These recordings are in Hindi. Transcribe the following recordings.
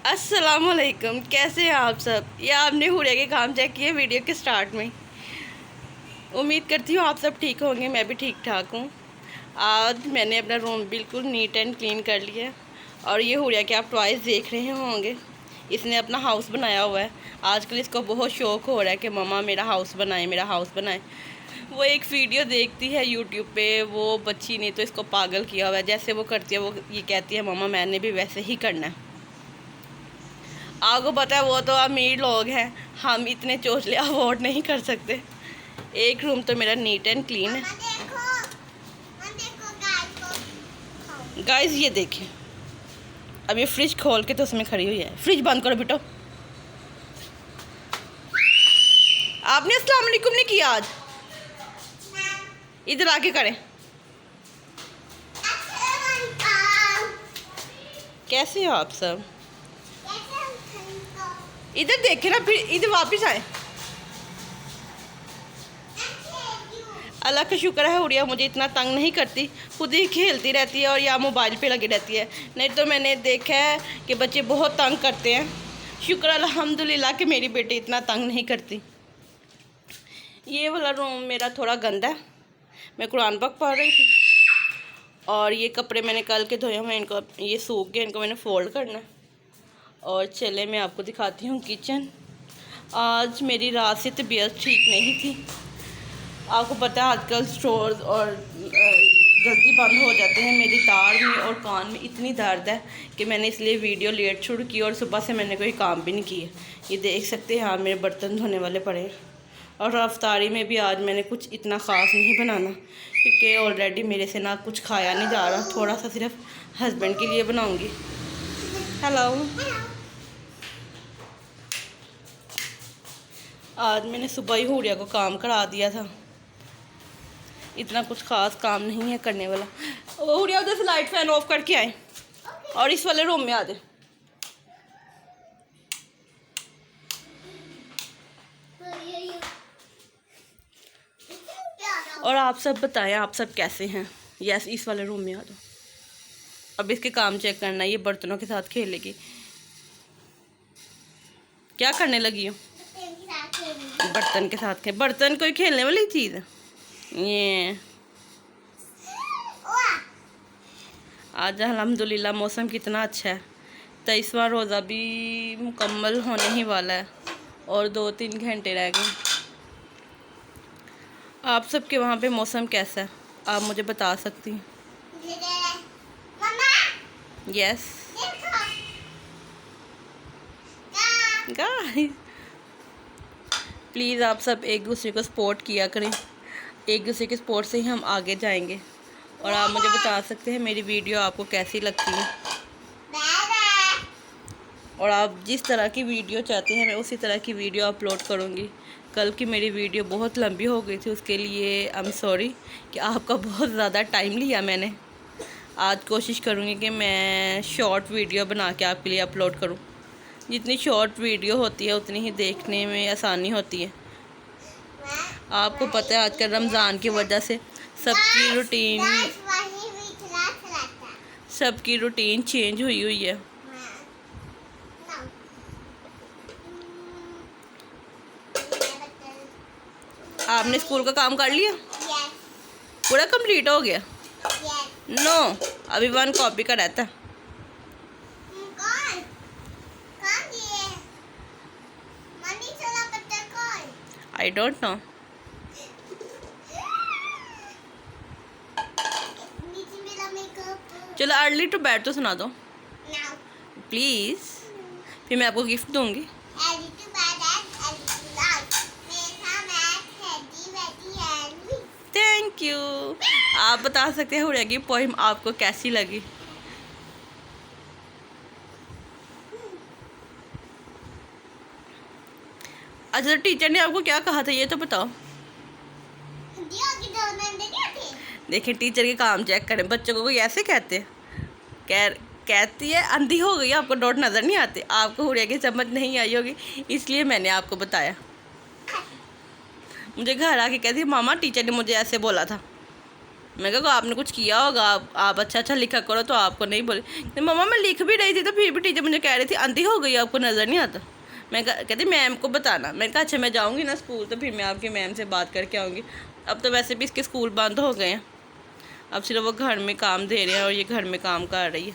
अस्सलामुअलैकुम, कैसे हैं आप सब। ये आपने हुरिया के काम चेक किए वीडियो के स्टार्ट में। उम्मीद करती हूँ आप सब ठीक होंगे, मैं भी ठीक ठाक हूँ। आज मैंने अपना रूम बिल्कुल नीट एंड क्लीन कर लिया। और ये हुरिया के आप टॉयज़ देख रहे होंगे, इसने अपना हाउस बनाया हुआ है। आजकल इसको बहुत शौक़ हो रहा है कि मम्मा मेरा हाउस बनाए, मेरा हाउस बनाए। वो एक वीडियो देखती है यूट्यूब पे, वो बच्ची ने तो इसको पागल किया हुआ है। जैसे वो करती है वो ये कहती है मम्मा मैंने भी वैसे ही करना है। आपको पता है वो तो अमीर लोग हैं, हम इतने चोचले अफोर्ड नहीं कर सकते। एक रूम तो मेरा नीट एंड क्लीन है। गाइस ये देखें, अब ये फ्रिज खोल के तो उसमें खड़ी हुई है। फ्रिज बंद करो बेटो। आपने अस्सलाम वालेकुम नहीं किया आज, इधर आके करें। कैसे हो आप सब, इधर देखे ना, फिर इधर वापस आए। अल्लाह का शुक्र है हुरिया मुझे इतना तंग नहीं करती, खुद ही खेलती रहती है और या मोबाइल पे लगी रहती है। नहीं तो मैंने देखा है कि बच्चे बहुत तंग करते हैं। शुक्र अल्हम्दुलिल्लाह कि मेरी बेटी इतना तंग नहीं करती। ये वाला रूम मेरा थोड़ा गंदा है, मैं कुरान पाक पढ़ रही थी और ये कपड़े मैंने कल के धोए हुए, इनको ये सूख गए, इनको मैंने फ़ोल्ड करना। और चले मैं आपको दिखाती हूँ किचन। आज मेरी रात से तबीयत ठीक नहीं थी। आपको पता है आजकल स्टोर्स और जल्दी बंद हो जाते हैं। मेरी दाढ़ में और कान में इतनी दर्द है कि मैंने इसलिए वीडियो लेट शुरू की और सुबह से मैंने कोई काम भी नहीं किया। ये देख सकते हैं आप, मेरे बर्तन धोने वाले पड़े हैं। और रफ्तारी में भी आज मैंने कुछ इतना ख़ास नहीं बनाना, क्योंकि ऑलरेडी मेरे से ना कुछ खाया नहीं जा रहा। थोड़ा सा सिर्फ हस्बैंड के लिए बनाऊँगी। हेलो, आज मैंने सुबह ही हुरिया को काम करा दिया था। इतना कुछ ख़ास काम नहीं है करने वाला। वो हुरिया उधर से लाइट फैन ऑफ करके आए और इस वाले रूम में आ जाए। और आप सब बताएं, आप सब कैसे हैं। यस, इस वाले रूम में आ जाओ। अब इसके काम चेक करना है। ये बर्तनों के साथ खेलेगी। क्या करने लगी हो? बर्तन के साथ खेल। बर्तन कोई खेलने वाली चीज़ है ये। आज अल्हम्दुलिल्लाह मौसम कितना अच्छा है। 23वां रोज़ा भी मुकम्मल होने ही वाला है और 2-3 घंटे रह गए। आप सबके वहाँ पे मौसम कैसा है, आप मुझे बता सकती हैं? यस गाइस, प्लीज़ आप सब एक दूसरे को सपोर्ट किया करें। एक दूसरे के सपोर्ट से ही हम आगे जाएंगे। और आप मुझे बता सकते हैं मेरी वीडियो आपको कैसी लगती है। और आप जिस तरह की वीडियो चाहते हैं मैं उसी तरह की वीडियो अपलोड करूँगी। कल की मेरी वीडियो बहुत लंबी हो गई थी, उसके लिए आई एम सॉरी कि आपका बहुत ज़्यादा टाइम लिया मैंने। आज कोशिश करूँगी कि मैं शॉर्ट वीडियो बना के आपके लिए अपलोड करूँ। जितनी शॉर्ट वीडियो होती है उतनी ही देखने में आसानी होती है। आपको पता है आजकल रमज़ान की वजह से सबकी रूटीन चेंज हुई है। आपने स्कूल का काम कर लिया? पूरा कंप्लीट हो गया? नो, अभी 1 कॉपी का रहता है। I don't know. चलो अर्ली टू बेड तो सुना दो प्लीज़, फिर मैं आपको गिफ्ट दूंगी। Thank you. आप बता सकते हैं हुरिया की पोइम आपको कैसी लगी? अच्छा, टीचर ने आपको क्या कहा था ये तो बताओ। देखिए टीचर के काम चेक करें। बच्चों को कोई ऐसे कहते हैं, कहती है अंधी हो गई, आपको डॉट नज़र नहीं आते। आपको हुरिया की समझ नहीं आई होगी, इसलिए मैंने आपको बताया। मुझे घर आके कहती मामा टीचर ने मुझे ऐसे बोला था। मैं कहा आपने कुछ किया होगा, आप अच्छा लिखा करो तो आपको नहीं बोले। तो मम्मा मैं लिख भी रही थी तो फिर भी टीचर मुझे कह रही थी अंधी हो गई, आपको नज़र नहीं आता। मैं कहती मैम को बताना। मैंने कहा अच्छा मैं जाऊँगी ना स्कूल तो फिर मैं आपकी मैम से बात करके आऊँगी। अब तो वैसे भी इसके स्कूल बंद हो गए हैं, अब सिर्फ वो घर में काम दे रहे हैं और ये घर में काम कर रही है।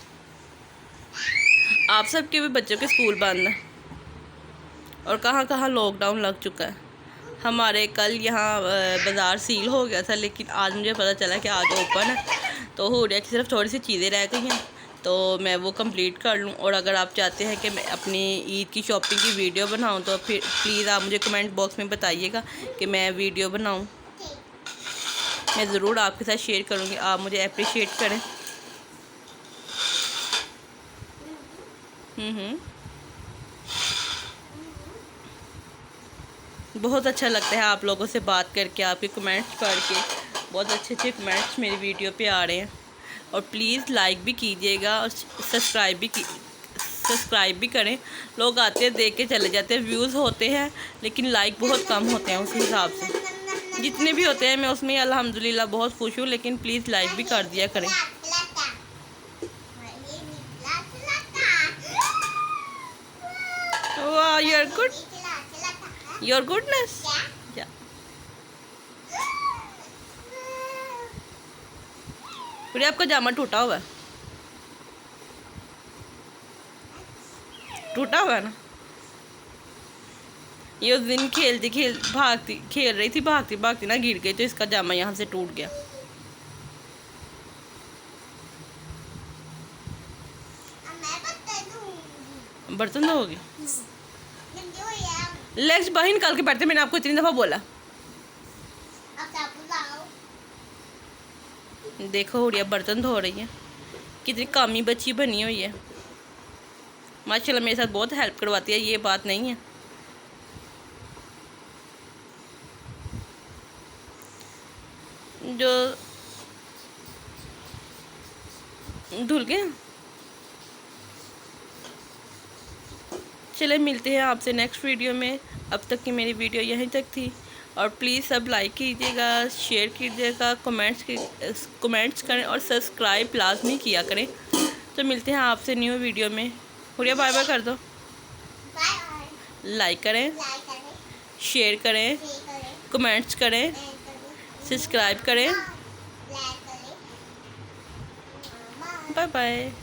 आप सबके भी बच्चों के स्कूल बंद हैं और कहाँ कहाँ लॉकडाउन लग चुका है। हमारे कल यहाँ बाज़ार सील हो गया था, लेकिन आज मुझे पता चला कि आज ओपन है। तो हुरिया की सिर्फ थोड़ी सी चीज़ें रह गई हैं तो मैं वो कंप्लीट कर लूँ। और अगर आप चाहते हैं कि मैं अपनी ईद की शॉपिंग की वीडियो बनाऊँ तो फिर प्लीज़ आप मुझे कमेंट बॉक्स में बताइएगा कि मैं वीडियो बनाऊँ। मैं ज़रूर आपके साथ शेयर करूँगी, आप मुझे अप्रिशिएट करें। बहुत अच्छा लगता है आप लोगों से बात करके, आपके कमेंट्स पढ़ के। बहुत अच्छे अच्छे कमेंट्स मेरी वीडियो पे आ रहे हैं। और प्लीज़ लाइक भी कीजिएगा और सब्सक्राइब भी करें। लोग आते हैं देख के चले जाते हैं, व्यूज़ होते हैं लेकिन लाइक बहुत कम होते हैं। उस हिसाब से जितने भी होते हैं मैं उसमें अल्हम्दुलिल्लाह बहुत खुश हूँ, लेकिन प्लीज़ लाइक भी कर दिया करें। वाह you're good, your goodness, yeah. पूरे आपका जामा टूटा हुआ है, ना। ये उस दिन खेल रही थी भागती ना गिर गई तो इसका जामा यहाँ से टूट गया। बर्तन धोगी, लेग्स बाहर निकाल के बैठते। मैंने आपको इतनी दफ़ा बोला। देखो हुरिया बर्तन धो रही है, कितनी कामी बच्ची बनी हुई है। माशाल्लाह मेरे साथ बहुत हेल्प करवाती है, ये बात नहीं है। जो धुल गए। चले मिलते हैं आपसे नेक्स्ट वीडियो में। अब तक की मेरी वीडियो यहीं तक थी और प्लीज़ सब लाइक कीजिएगा, शेयर कीजिएगा, कमेंट्स करें और सब्सक्राइब लाजमी किया करें। तो मिलते हैं आपसे न्यू वीडियो में। हुरिया बाय बाय कर दो। लाइक करें, शेयर करें, कमेंट्स करें, सब्सक्राइब करें। Bye bye.